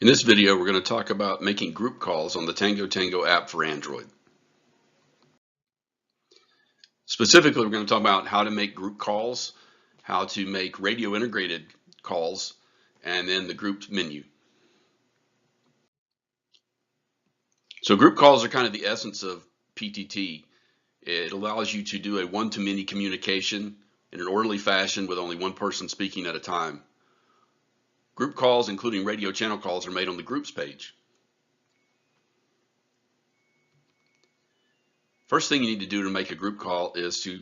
In this video, we're going to talk about making group calls on the Tango Tango app for Android. Specifically, we're going to talk about how to make group calls, how to make radio integrated calls, and then the group menu. So group calls are kind of the essence of PTT. It allows you to do a one-to-many communication in an orderly fashion with only one person speaking at a time. Group calls, including radio channel calls, are made on the groups page. First thing you need to do to make a group call is to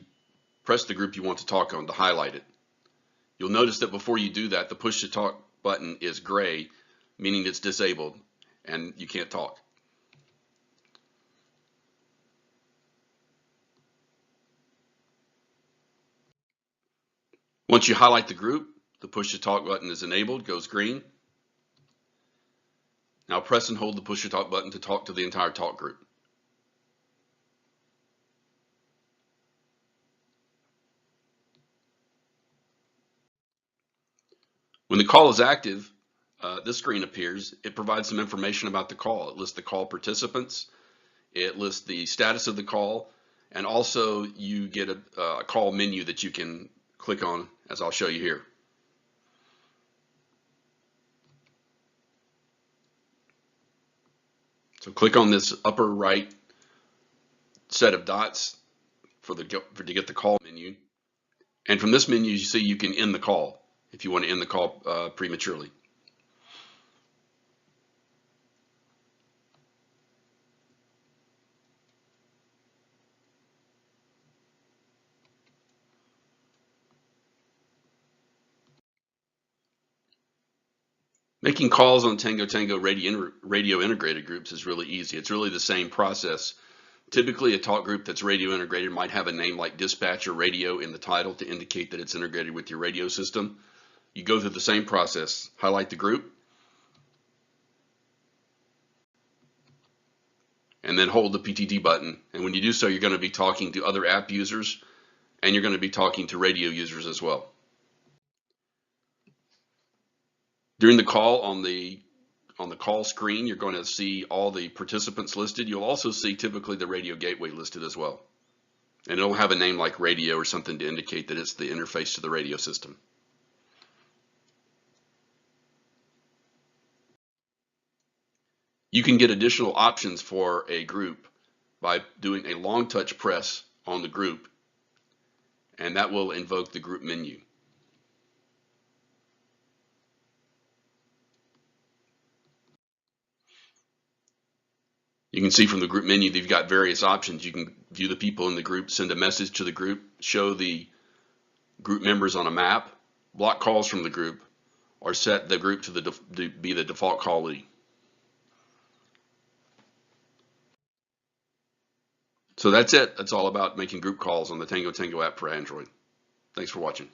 press the group you want to talk on to highlight it. You'll notice that before you do that, the push to talk button is gray, meaning it's disabled and you can't talk. Once you highlight the group, the push to talk button is enabled, goes green. Now press and hold the push to talk button to talk to the entire talk group. When the call is active, this screen appears. It provides some information about the call. It lists the call participants, it lists the status of the call, and also you get a call menu that you can click on, as I'll show you here. So click on this upper right set of dots to get the call menu. And from this menu, you see you can end the call if you want to end the call prematurely. Making calls on Tango Tango radio integrated groups is really easy. It's really the same process. Typically, a talk group that's radio integrated might have a name like dispatch or radio in the title to indicate that it's integrated with your radio system. You go through the same process, highlight the group, and then hold the PTT button. And when you do so, you're going to be talking to other app users, and you're going to be talking to radio users as well. During the call, on the call screen, you're going to see all the participants listed. You'll also see typically the radio gateway listed as well. And it'll have a name like radio or something to indicate that it's the interface to the radio system. You can get additional options for a group by doing a long touch press on the group, and that will invoke the group menu. You can see from the group menu that you've got various options. You can view the people in the group, send a message to the group, show the group members on a map, block calls from the group, or set the group to be the default callee. So that's it. That's all about making group calls on the Tango Tango app for Android. Thanks for watching.